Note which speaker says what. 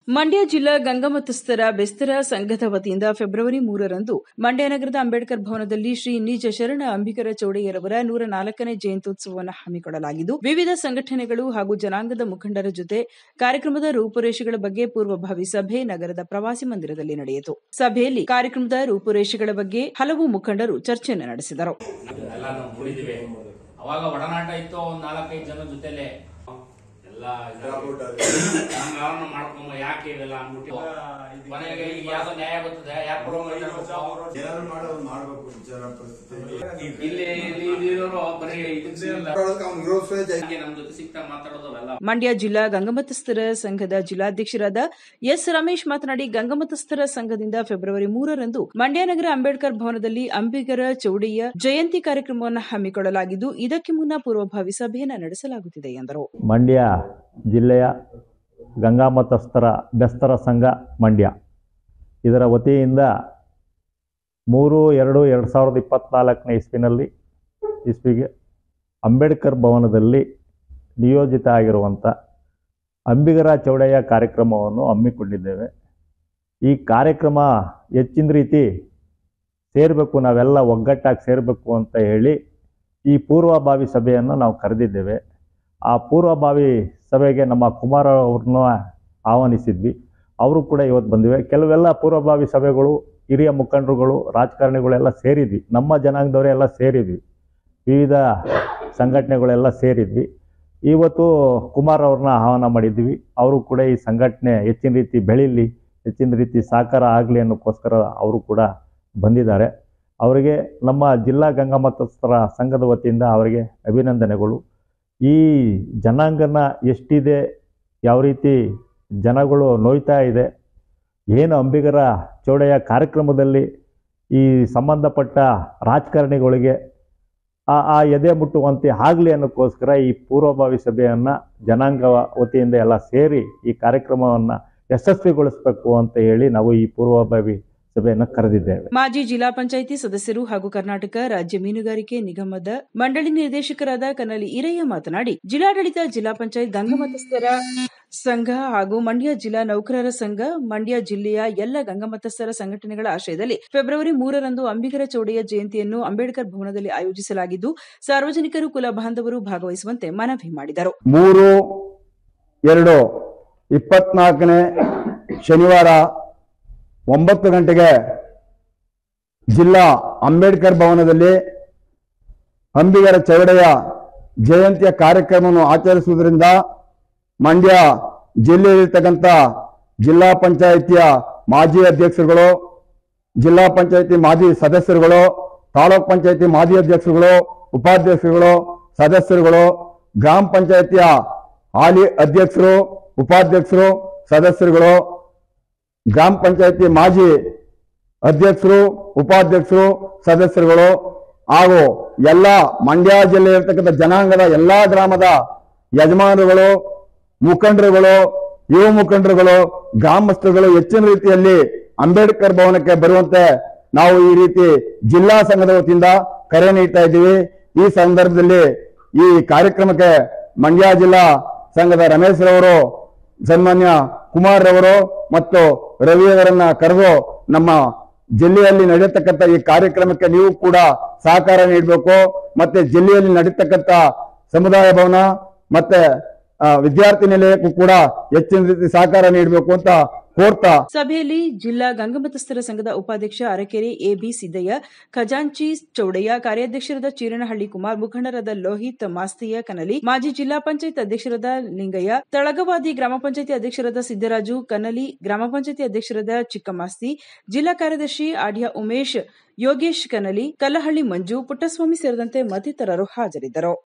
Speaker 1: ಮಂಡ್ಯ ಜಿಲ್ಲಾ ಗಂಗಾಮತಸ್ಥರ ಬೆಸ್ತರ ಸಂಘದ ವತಿಯಿಂದ ಫೆಬ್ರವರಿ 3ರಂದು ಮಂಡ್ಯ ನಗರದ ಅಂಬೇಡ್ಕರ್ ಭವನದಲ್ಲಿ ಶ್ರೀ ನಿಜ ಶರಣ ಅಂಬಿಗರ ಚೌಡಯ್ಯರವರ 104ನೇ ಜಯಂತ್ಯುತ್ಸವವನ್ನು ಹಮ್ಮಿಕೊಳ್ಳಲಾಗಿದ್ದು, ವಿವಿಧ ಸಂಘಟನೆಗಳು ಹಾಗೂ ಜನಾಂಗದ ಮುಖಂಡರ ಜೊತೆ ಕಾರ್ಯಕ್ರಮದ ರೂಪುರೇಷೆಗಳ ಬಗ್ಗೆ ಪೂರ್ವಭಾವಿ ಸಭೆ ನಗರದ ಪ್ರವಾಸಿ ಮಂದಿರದಲ್ಲಿ ನಡೆಯಿತು. ಸಭೆಯಲ್ಲಿ ಕಾರ್ಯಕ್ರಮದ ರೂಪುರೇಷೆಗಳ ಬಗ್ಗೆ ಹಲವು ಮುಖಂಡರು ಚರ್ಚೆಯನ್ನು ನಡೆಸಿದರು.
Speaker 2: ಅವಾಗ ಒಡನಾಟ ಇತ್ತು, ಒಂದು 4-5 ಜನ ಜೊತೆಲೆ ಮಾಡ್ಕೊಂಬ ಯಾಕೆ ಇವೆಲ್ಲ ಅಂದ್ಬಿಟ್ಟು ಮನೆಗೆ ಯಾವ್ದೋ ನ್ಯಾಯ ಬರ್ತದೆ ಯಾಕೆ ನಮ್ ಜೊತೆ ಸಿಗ್ತಾ ಮಾತಾಡೋದಲ್ಲ.
Speaker 1: ಮಂಡ್ಯ ಜಿಲ್ಲಾ ಗಂಗಾಮತಸ್ಥರ ಸಂಘದ ಜಿಲ್ಲಾಧ್ಯಕ್ಷರಾದ ಎಸ್ ರಮೇಶ್ ಮಾತನಾಡಿ, ಗಂಗಾಮತಸ್ಥರ ಸಂಘದಿಂದ ಫೆಬ್ರವರಿ 3ರಂದು ಮಂಡ್ಯ ನಗರ ಅಂಬೇಡ್ಕರ್ ಭವನದಲ್ಲಿ ಅಂಬಿಗರ ಚೌಡಯ್ಯ ಜಯಂತಿ ಕಾರ್ಯಕ್ರಮವನ್ನು ಹಮ್ಮಿಕೊಳ್ಳಲಾಗಿದ್ದು, ಇದಕ್ಕೆ ಮುನ್ನ ಪೂರ್ವಭಾವಿ ಸಭೆಯನ್ನು ನಡೆಸಲಾಗುತ್ತಿದೆ ಎಂದರು.
Speaker 3: ಮಂಡ್ಯ ಜಿಲ್ಲೆಯ ಗಂಗಾಮತಸ್ಥರ ಬೆಸ್ತರ ಸಂಘ ಮಂಡ್ಯ ಇದರ ವತಿಯಿಂದ 3/2/2024 ಇಸ್ವಿಗೆ ಅಂಬೇಡ್ಕರ್ ಭವನದಲ್ಲಿ ನಿಯೋಜಿತ ಆಗಿರುವಂಥ ಅಂಬಿಗರ ಚೌಡಯ್ಯ ಕಾರ್ಯಕ್ರಮವನ್ನು ಹಮ್ಮಿಕೊಂಡಿದ್ದೇವೆ. ಈ ಕಾರ್ಯಕ್ರಮ ಹೆಚ್ಚಿನ ರೀತಿ ಸೇರಬೇಕು, ನಾವೆಲ್ಲ ಒಗ್ಗಟ್ಟಾಗಿ ಸೇರಬೇಕು ಅಂತ ಹೇಳಿ ಈ ಪೂರ್ವಭಾವಿ ಸಭೆಯನ್ನು ನಾವು ಕರೆದಿದ್ದೇವೆ. ಆ ಪೂರ್ವಭಾವಿ ಸಭೆಗೆ ನಮ್ಮ ಕುಮಾರ್ ಅವ್ರನ್ನ ಆಹ್ವಾನಿಸಿದ್ವಿ. ಅವರು ಕೂಡ ಇವತ್ತು ಬಂದಿವೆ. ಕೆಲವೆಲ್ಲ ಪೂರ್ವಭಾವಿ ಸಭೆಗಳು ಹಿರಿಯ ಮುಖಂಡರುಗಳು, ರಾಜಕಾರಣಿಗಳೆಲ್ಲ ಸೇರಿದ್ವಿ. ನಮ್ಮ ಜನಾಂಗದವರೆಲ್ಲ ಸೇರಿದ್ವಿ. ವಿವಿಧ ಸಂಘಟನೆಗಳೆಲ್ಲ ಸೇರಿದ್ವಿ. ಇವತ್ತು ಕುಮಾರ್ ಅವ್ರನ್ನ ಆಹ್ವಾನ ಮಾಡಿದ್ವಿ. ಅವರು ಕೂಡ ಈ ಸಂಘಟನೆ ಹೆಚ್ಚಿನ ರೀತಿ ಬೆಳೀಲಿ, ಹೆಚ್ಚಿನ ರೀತಿ ಸಾಕಾರ ಆಗಲಿ ಅನ್ನೋಕ್ಕೋಸ್ಕರ ಅವರು ಕೂಡ ಬಂದಿದ್ದಾರೆ. ಅವರಿಗೆ ನಮ್ಮ ಜಿಲ್ಲಾ ಗಂಗಾಮತಸ್ಥರ ಸಂಘದ ವತಿಯಿಂದ ಅವರಿಗೆ ಅಭಿನಂದನೆಗಳು. ಈ ಜನಾಂಗನ ಎಷ್ಟಿದೆ, ಯಾವ ರೀತಿ ಜನಗಳು ನೋಯ್ತಾ ಇದೆ, ಏನು ಅಂಬಿಗರ ಚೌಡಯ್ಯ ಕಾರ್ಯಕ್ರಮದಲ್ಲಿ ಈ ಸಂಬಂಧಪಟ್ಟ ರಾಜಕಾರಣಿಗಳಿಗೆ ಆ ಎದೆ ಮುಟ್ಟುವಂತೆ ಆಗಲಿ ಅನ್ನೋಕ್ಕೋಸ್ಕರ ಈ ಪೂರ್ವಭಾವಿ ಸಭೆಯನ್ನು ಜನಾಂಗ ವತಿಯಿಂದ ಎಲ್ಲ ಸೇರಿ ಈ ಕಾರ್ಯಕ್ರಮವನ್ನು ಯಶಸ್ವಿಗೊಳಿಸಬೇಕು ಅಂತ ಹೇಳಿ ನಾವು ಈ ಪೂರ್ವಭಾವಿ ಸಭೆಯನ್ನು ಕರೆದಿದ್ದೇವೆ.
Speaker 1: ಮಾಜಿ ಜಿಲ್ಲಾ ಪಂಚಾಯಿತಿ ಸದಸ್ಯರು ಹಾಗೂ ಕರ್ನಾಟಕ ರಾಜ್ಯ ಮೀನುಗಾರಿಕೆ ನಿಗಮದ ಮಂಡಳಿ ನಿರ್ದೇಶಕರಾದ ಕನ್ನಲಿ ಈರಯ್ಯ ಮಾತನಾಡಿ, ಜಿಲ್ಲಾಡಳಿತ, ಜಿಲ್ಲಾ ಪಂಚಾಯತ್, ಗಂಗಾಮತಸ್ಥರ ಸಂಘ ಹಾಗೂ ಮಂಡ್ಯ ಜಿಲ್ಲಾ ನೌಕರರ ಸಂಘ, ಮಂಡ್ಯ ಜಿಲ್ಲೆಯ ಎಲ್ಲ ಗಂಗಾಮತಸ್ಥರ ಸಂಘಟನೆಗಳ ಆಶ್ರಯದಲ್ಲಿ ಫೆಬ್ರವರಿ 3ರಂದು ಅಂಬಿಗರ ಚೌಡಯ್ಯ ಜಯಂತಿಯನ್ನು ಅಂಬೇಡ್ಕರ್ ಭವನದಲ್ಲಿ ಆಯೋಜಿಸಲಾಗಿದ್ದು, ಸಾರ್ವಜನಿಕರು, ಕುಲ ಬಾಂಧವರು ಭಾಗವಹಿಸುವಂತೆ ಮನವಿ ಮಾಡಿದರು.
Speaker 4: 3/2/24 ಶನಿವಾರ 9 ಗಂಟೆಗೆ ಜಿಲ್ಲಾ ಅಂಬೇಡ್ಕರ್ ಭವನದಲ್ಲಿ ಅಂಬಿಗರ ಚೌಡಯ್ಯ ಜಯಂತಿಯ ಕಾರ್ಯಕ್ರಮವನ್ನು ಆಚರಿಸುವುದರಿಂದ ಮಂಡ್ಯ ಜಿಲ್ಲೆಯಲ್ಲಿರ್ತಕ್ಕಂಥ ಜಿಲ್ಲಾ ಪಂಚಾಯಿತಿಯ ಮಾಜಿ ಅಧ್ಯಕ್ಷರುಗಳು, ಜಿಲ್ಲಾ ಪಂಚಾಯಿತಿ ಮಾಜಿ ಸದಸ್ಯರುಗಳು, ತಾಲೂಕ್ ಪಂಚಾಯಿತಿ ಮಾಜಿ ಅಧ್ಯಕ್ಷರುಗಳು, ಉಪಾಧ್ಯಕ್ಷರುಗಳು, ಸದಸ್ಯರುಗಳು, ಗ್ರಾಮ ಪಂಚಾಯಿತಿಯ ಹಾಲಿ ಅಧ್ಯಕ್ಷರು, ಉಪಾಧ್ಯಕ್ಷರು, ಸದಸ್ಯರುಗಳು, ಗ್ರಾಮ ಪಂಚಾಯಿತಿ ಮಾಜಿ ಅಧ್ಯಕ್ಷರು, ಉಪಾಧ್ಯಕ್ಷರು, ಸದಸ್ಯರುಗಳು ಹಾಗೂ ಎಲ್ಲ ಮಂಡ್ಯ ಜಿಲ್ಲೆಯಲ್ಲಿರ್ತಕ್ಕಂಥ ಜನಾಂಗದ ಎಲ್ಲಾ ಗ್ರಾಮದ ಯಜಮಾನರುಗಳು, ಮುಖಂಡರುಗಳು, ಯುವ ಮುಖಂಡರುಗಳು, ಗ್ರಾಮಸ್ಥರುಗಳು ಹೆಚ್ಚಿನ ರೀತಿಯಲ್ಲಿ ಅಂಬೇಡ್ಕರ್ ಭವನಕ್ಕೆ ಬರುವಂತೆ ನಾವು ಈ ರೀತಿ ಜಿಲ್ಲಾ ಸಂಘದ ವತಿಯಿಂದ ಕರೆ ನೀಡ್ತಾ ಇದ್ದೀವಿ. ಈ ಸಂದರ್ಭದಲ್ಲಿ ಈ ಕಾರ್ಯಕ್ರಮಕ್ಕೆ ಮಂಡ್ಯ ಜಿಲ್ಲಾ ಸಂಘದ ರಮೇಶ್ ರವರು, ಸನ್ಮಾನ್ಯ ಕುಮಾರ್ ರವರು ಮತ್ತು ರವಿಯವರನ್ನ ಕರೆದು ನಮ್ಮ ಜಿಲ್ಲೆಯಲ್ಲಿ ನಡೆಯತಕ್ಕಂಥ ಈ ಕಾರ್ಯಕ್ರಮಕ್ಕೆ ನೀವು ಕೂಡ ಸಹಕಾರ ನೀಡಬೇಕು. ಮತ್ತೆ ಜಿಲ್ಲೆಯಲ್ಲಿ ನಡೀತಕ್ಕಂಥ ಸಮುದಾಯ ಭವನ ಮತ್ತೆ ವಿದ್ಯಾರ್ಥಿ ನಿಲಯಕ್ಕೂ ಕೂಡ ಹೆಚ್ಚಿನ ರೀತಿ ಸಹಕಾರ ನೀಡಬೇಕು ಅಂತ ಕೋರ್ತಾ
Speaker 1: ಸಭೆಯಲ್ಲಿ ಜಿಲ್ಲಾ ಗಂಗಾಮತಸ್ಥರ ಸಂಘದ ಉಪಾಧ್ಯಕ್ಷ ಅರಕೆರೆ ಎಬಿ ಸಿದ್ದಯ್ಯ, ಖಜಾಂಚಿ ಚೌಡಯ್ಯ, ಕಾರ್ಯಾಧ್ಯಕ್ಷರಾದ ಚೀರನಹಳ್ಳಿ ಕುಮಾರ್, ಮುಖಂಡರಾದ ಲೋಹಿತ್ ಮಾಸ್ತಿಯ ಕನಲಿ, ಮಾಜಿ ಜಿಲ್ಲಾ ಪಂಚಾಯತ್ ಅಧ್ಯಕ್ಷರಾದ ಲಿಂಗಯ್ಯ, ತಳಗವಾದಿ ಗ್ರಾಮ ಪಂಚಾಯತಿ ಅಧ್ಯಕ್ಷರಾದ ಸಿದ್ದರಾಜು, ಕನಲಿ ಗ್ರಾಮ ಪಂಚಾಯತಿ ಅಧ್ಯಕ್ಷರಾದ ಚಿಕ್ಕಮಾಸ್ತಿ, ಜಿಲ್ಲಾ ಕಾರ್ಯದರ್ಶಿ ಆಡ್ಯ ಉಮೇಶ್, ಯೋಗೇಶ್ ಕನಲಿ, ಕಲ್ಲಹಳ್ಳಿ ಮಂಜು, ಪುಟ್ಟಸ್ವಾಮಿ ಸೇರಿದಂತೆ ಮತ್ತಿತರರು ಹಾಜರಿದ್ದರು.